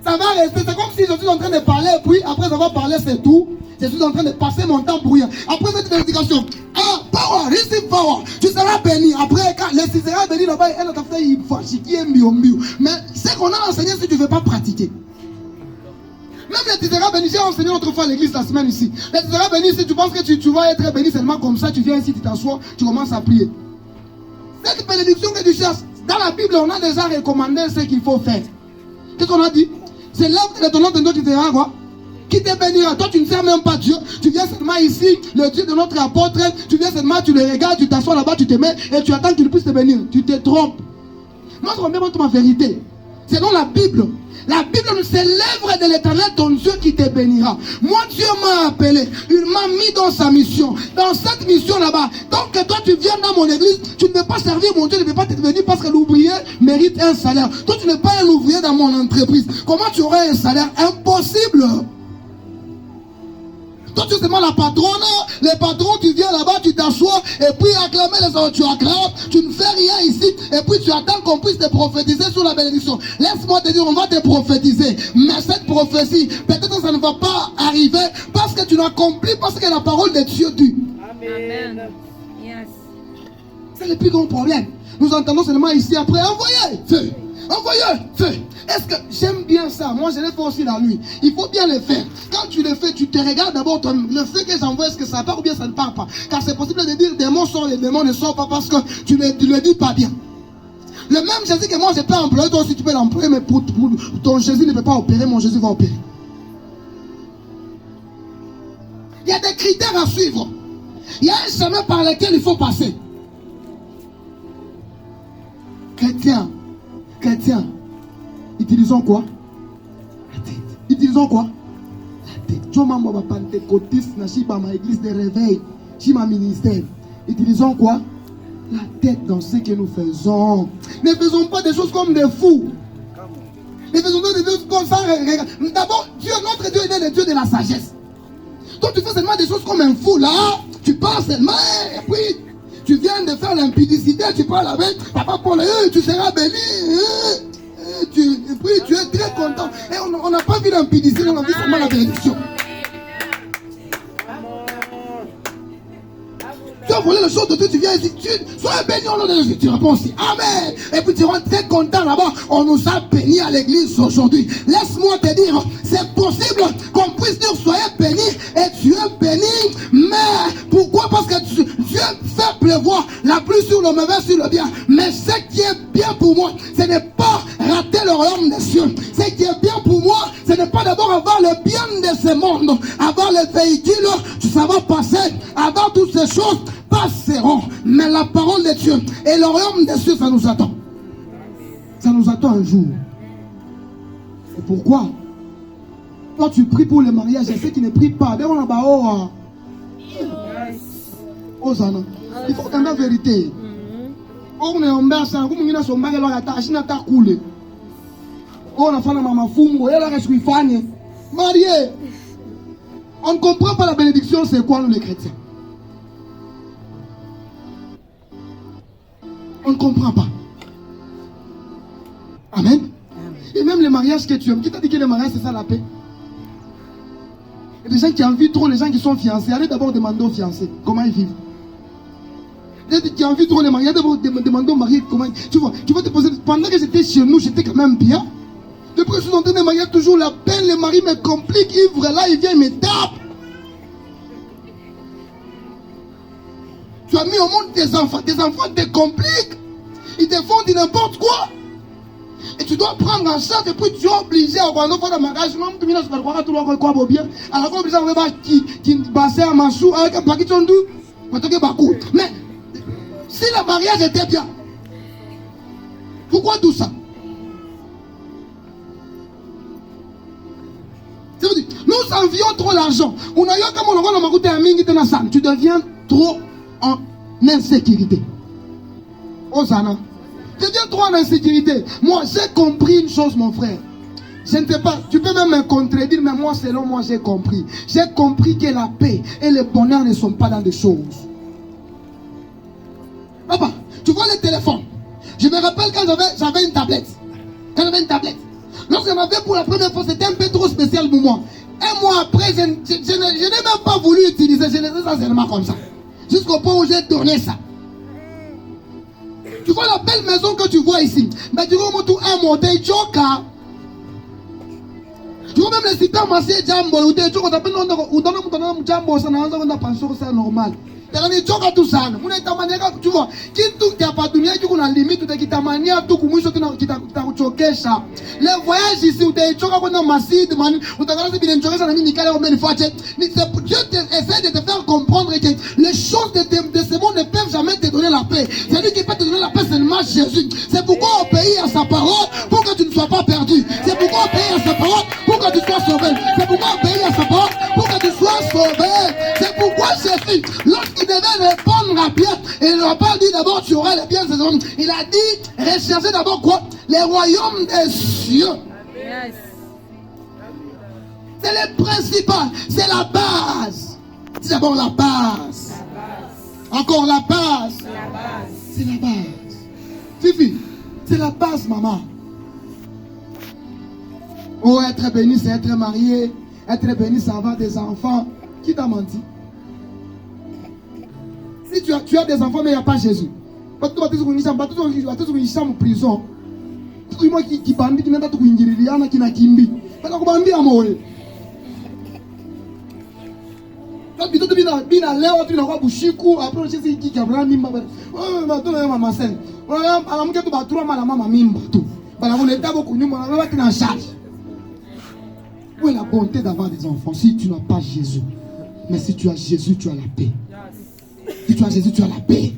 Ça va rester, c'est comme si je suis en train de parler, et puis après avoir parlé, c'est tout. Je suis en train de passer mon temps pour rien. Après cette prédication, power, receive power, tu seras béni. Après, quand les seras béni là-bas, elle a fait il faut chiquer mieux. Mais ce qu'on a enseigné, si tu ne veux pas pratiquer. Même les seras bénis, j'ai enseigné l'autre fois à l'église la semaine ici. Les seras bénis, si tu penses que tu vas être béni seulement comme ça, tu viens ici, tu t'assois, tu commences à prier. Cette bénédiction que tu cherches, dans la Bible, on a déjà recommandé ce qu'il faut faire. Qu'est-ce qu'on a dit? C'est l'œuvre de ton nom de Dieu qui te dira quoi? Qui te bénira. Toi, tu ne sers même pas Dieu. Tu viens seulement ici, le Dieu de notre apôtre. Tu viens seulement, tu le regardes, tu t'assois là-bas, tu te mets et tu attends qu'il puisse te bénir. Tu te trompes. Moi, je remets ma vérité. C'est dans la Bible. La Bible, c'est l'œuvre de l'Éternel, ton Dieu, qui te bénira. Moi, Dieu m'a appelé. Il m'a mis dans sa mission. Dans cette mission là-bas. Donc que toi, tu viens dans mon église, tu ne peux pas servir mon Dieu, tu ne peux pas te bénir parce que l'ouvrier mérite un salaire. Toi, tu n'es pas un ouvrier dans mon entreprise. Comment tu aurais un salaire? Impossible. Toi, tu es seulement la patronne. Les patrons, tu viens là-bas, tu t'assois, et puis acclamer les autres, tu acclames, tu ne fais rien ici, et puis tu attends qu'on puisse te prophétiser sur la bénédiction. Laisse-moi te dire, on va te prophétiser. Mais cette prophétie, peut-être que ça ne va pas arriver parce que tu n'accomplis pas ce que la parole de Dieu dit. Amen. Yes. C'est le plus grand problème. Nous entendons seulement ici après, envoyez feu. Envoyez feu. Est-ce que j'aime bien ça? Moi, je l'ai fait aussi la nuit. Il faut bien le faire. Quand tu le fais, tu te regardes d'abord. Le feu que j'envoie, est-ce que ça part ou bien ça ne part pas? Car c'est possible de dire démons sortent, les démons ne sortent pas parce que tu le dis pas bien. Le même Jésus que moi, je peux employer, toi aussi tu peux l'employer, mais pour ton Jésus ne peut pas opérer, mon Jésus va opérer. Il y a des critères à suivre. Il y a un chemin par lequel il faut passer. Chrétiens, utilisons quoi? La tête. Utilisons quoi? La tête. Tu vois, moi, pentecôtiste, je suis dans ma église de réveil, je suis ma ministère. Utilisons quoi? La tête dans ce que nous faisons. Ne faisons pas des choses comme des fous. Ne faisons pas des choses comme ça. D'abord, Dieu, notre Dieu, il est le Dieu de la sagesse. Toi, tu fais seulement des choses comme un fou là. Tu parles seulement, et puis tu viens de faire l'impudicité, tu parles avec papa Paul, tu seras béni. Et puis tu es très content. Et on n'a pas vu l'impudicité, on a vu seulement la bénédiction. Tu as volé le chose de Dieu, tu viens ici, sois béni au nom de Jésus. Tu réponds aussi, Amen. Et puis tu seras très content là-bas. On nous a bénis à l'église aujourd'hui. Laisse-moi te dire, c'est possible qu'on puisse dire, soyez bénis et tu es béni. Mais pourquoi? Parce que Dieu fait pleuvoir la pluie sur le mauvais, sur le bien. Mais ce qui est bien pour moi, ce n'est pas rater le royaume des cieux. Ce qui est bien pour moi, ce n'est pas d'abord avoir le bien de ce monde, avoir les véhicules, ça va passer, avoir toutes ces choses passeront, mais la parole de Dieu et le royaume des cieux, ça nous attend. Ça nous attend un jour. Et pourquoi? Toi, tu pries pour le mariage, et ceux qui ne prient pas, il faut entendre la vérité. On est en bas, ça, comme on a son mari, la tâche n'a pas coulé. On a fait la maman fungo, elle a reçu Fanny. Marié. On ne comprend pas la bénédiction, c'est quoi nous les chrétiens? On ne comprend pas. Amen. Et même les mariages que tu aimes. Qui t'a dit que les mariages c'est ça la paix? Il y a des gens qui envient trop les gens qui sont fiancés. Allez d'abord demander aux fiancés comment ils vivent. Il y a des gens qui envient trop les mariés. D'abord demander aux mariés comment ils... Tu vas te poser. Pendant que j'étais chez nous, j'étais quand même bien. Depuis que je suis en train de marier, toujours la peine. Le mari me complique. Ivre là, il vient, il me tape. Tu as mis au monde tes enfants te compliquent, ils te font dire n'importe quoi, et tu dois prendre en charge, et puis tu es obligé à avoir un enfant de mariage. Non, tu viens à tout le quoi bien, alors qu'on obligé à avoir qui basé à Massou avec un paquet de son doux, mais si le mariage était bien, pourquoi tout ça? Nous envions trop l'argent. On a eu comme on a goûté à mingi de Nassan. Tu deviens trop en insécurité. Osana. Tu deviens trop en insécurité. Moi, j'ai compris une chose, mon frère. Je ne sais pas, tu peux même me contredire, mais moi, selon moi, j'ai compris. J'ai compris que la paix et le bonheur ne sont pas dans des choses. Papa, tu vois le téléphone. Je me rappelle quand j'avais une tablette. Lorsque j'en avais pour la première fois, c'était un peu trop spécial pour moi. Un mois après, je n'ai même pas voulu utiliser. Je laissais ça seulement comme ça. Jusqu'au point où j'ai donné ça. Tu vois la belle maison que tu vois ici. Mais tu vois un modèle Joka. Tu vois même les supermarchés Jambo. Ou des Joka, ça normal. Tu vois, les voyages ici, Dieu essaie de te faire comprendre que les choses de ce monde ne peuvent jamais te donner la paix. C'est lui qui peut te donner la paix, c'est seulement Jésus. C'est pourquoi on paye à sa parole pour que tu ne sois pas perdu. C'est pourquoi on paye à sa parole pour que tu sois sauvé. C'est pourquoi on paye à sa parole pour que tu sois sauvé. C'est pourquoi Jésus, lorsqu'il devait répondre à Pierre, il n'a pas dit d'abord tu auras les biens. Il a dit recherchez d'abord quoi? Les royaumes des cieux. Yes. C'est le principal. C'est la base. C'est d'abord la base. Encore la base. C'est la base. Fifi, c'est la base, maman. Oh, être béni, c'est être marié. Être béni, c'est avoir des enfants. Qui t'a menti? Si tu as des enfants, mais il n'y a pas Jésus. Tu vas tous en prison. Tu vas qui bandi, qui n'a pas de Riana, qui n'a kimbi. Tu vas bandi à moi. Tu vas bien aller, tu vas bushiku, après on sait qui a vraiment mimba. Oh, ma donne ma scène. On a mis tout battre ma maman mimba tout. Bah on est d'abord connu, on va être en charge. Où est la bonté d'avoir des enfants si tu n'as pas Jésus? Mais si tu as Jésus, tu as la paix. Si tu as Jésus, tu as la paix.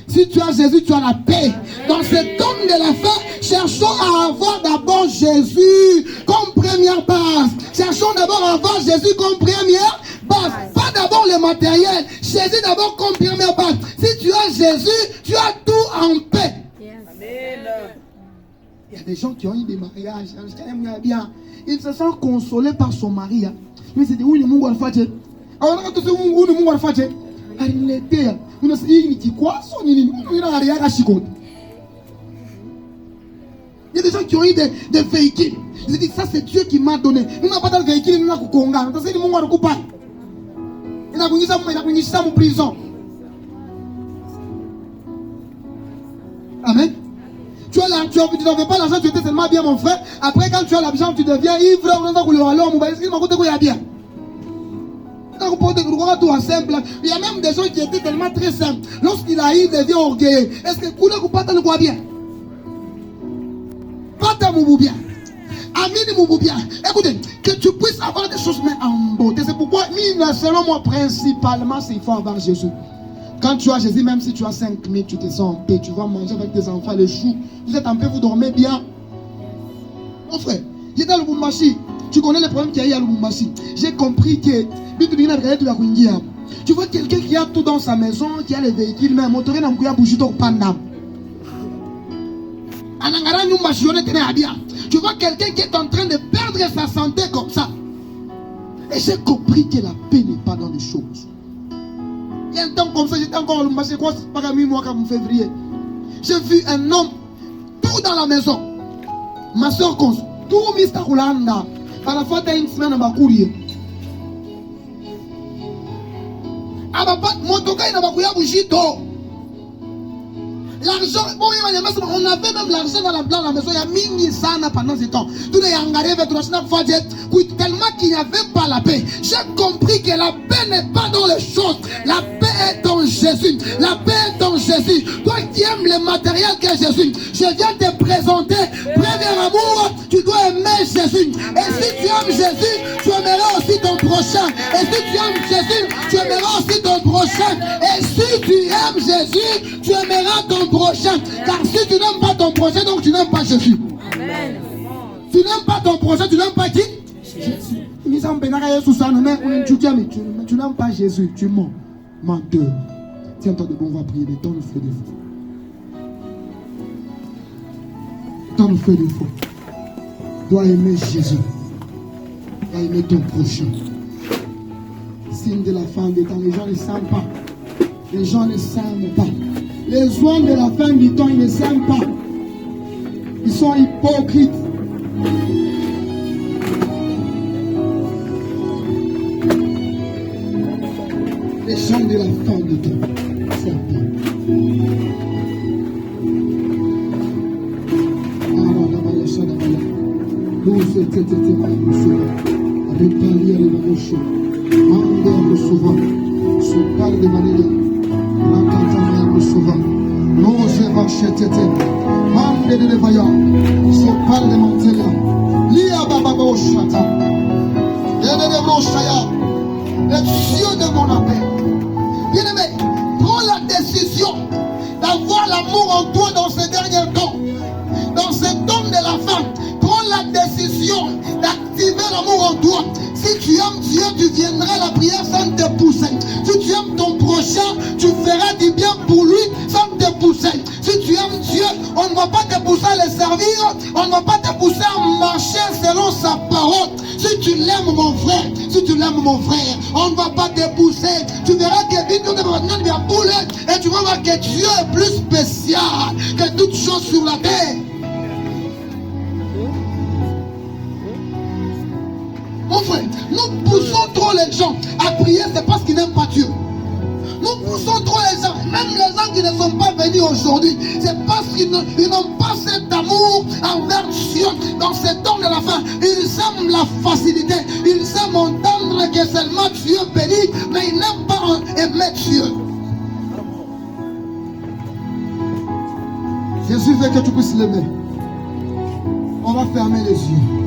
Si tu as Jésus, tu as la paix. Dans cet homme de la fin, cherchons à avoir d'abord Jésus comme première base. Cherchons d'abord à avoir Jésus comme première base. Pas d'abord le matériel. Jésus d'abord comme première base. Si tu as Jésus, tu as tout en paix. Amen. Il y a des gens qui ont eu des mariages. Bien. Ils se sentent consolés par son mari. Mais c'est où le monde va faire? Alors, on a tous où le monde va faire. Il y a des gens qui ont eu des véhicules. Ils se disent ça c'est Dieu qui m'a donné. Il n'a pas de véhicule, il n'a pas de conga. Il n'a pas de prison. Amen. Tu n'avais pas l'argent, tu étais tellement bien mon frère. Après quand tu as l'argent, tu deviens ivre. Il y a même des gens qui étaient tellement très simples. Lorsqu'il a eu, il devient orgueilleux. Est-ce que Koula Koupata ne voit bien? Pata Moubou bien. Amine Moubou bien. Écoutez, que tu puisses avoir des choses mais en beauté. C'est pourquoi, selon moi, principalement, c'est il faut avoir Jésus. Quand tu as Jésus, même si tu as 5 000, tu te sens en paix. Tu vas manger avec tes enfants, les choux. Vous êtes en paix, vous dormez bien. Mon frère, j'étais à Lubumbashi. Tu connais les problèmes qu'il y a eu à Lubumbashi. J'ai compris que tu vois quelqu'un qui a tout dans sa maison, qui a les véhicules, mais moteur n'a pas bougé au pandam. Tu vois quelqu'un qui est en train de perdre sa santé comme ça. Et j'ai compris que la paix n'est pas dans les choses. Il y a un temps comme ça, j'étais encore à Lubumbashi, quoi, c'est pas comme moi en février. J'ai vu un homme, tout dans la maison. Ma soeur cause, tout Mr. Rolanda. À la fin d'une semaine, on va courir. L'argent, bon, on avait même l'argent dans la maison. Il y a mini sana pendant ce temps. Tout les hangarés, tellement qu'il n'y avait pas la paix. J'ai compris que la paix n'est pas dans les choses. La paix est en Jésus. La paix est en Jésus. Toi qui aimes le matériel qu'est Jésus, je viens te présenter. Premier amour, tu dois aimer Jésus. Et si tu aimes Jésus, tu aimeras aussi ton prochain. Et si tu aimes Jésus, tu aimeras aussi ton prochain. Et si tu aimes Jésus, tu aimeras ton prochain. Car si tu n'aimes pas ton prochain, donc tu n'aimes pas Jésus. Amen. Tu n'aimes pas ton prochain, tu n'aimes pas qui? Jésus. Tu n'aimes pas Jésus, tu mens. Menteur. Tiens-toi debout, on va prier. Dans le feu de feu. Dans le feu de feu. Tu dois aimer Jésus. Tu dois aimer ton prochain. Signe de la fin des temps, les gens ne s'aiment pas. Les gens ne s'aiment pas. Les soins de la fin du temps, ils ne s'aiment pas. Ils sont hypocrites. Les gens de la fin du temps ne s'aiment pas. Le Dieu de mon appel. Bien-aimé, prends la décision d'avoir l'amour en toi dans ces derniers temps. Dans cet homme de la fin, prends la décision d'activer l'amour en toi. Si tu aimes Dieu, tu viendras à la prière sans te pousser. Si tu aimes ton prochain, tu feras du bien pour lui sans te pousser. Si tu aimes Dieu, on ne va pas te pousser à le servir, on ne va pas te pousser à marcher selon sa parole. parole. Si tu l'aimes mon frère, si tu l'aimes mon frère, on ne va pas te pousser. Tu verras que et tu vas voir que Dieu est plus spécial que toutes choses sur la terre. Mon frère, nous poussons trop les gens à prier, c'est parce qu'ils n'aiment pas Dieu. Nous poussons trop les gens, même les gens qui ne sont pas venus aujourd'hui, c'est parce qu'ils n'ont pas cet amour envers Dieu. Dans ces temps de la fin, ils aiment la facilité, ils aiment entendre que seulement Dieu bénit, mais ils n'aiment pas aimer Dieu. Jésus veut que tu puisses l'aimer. On va fermer les yeux.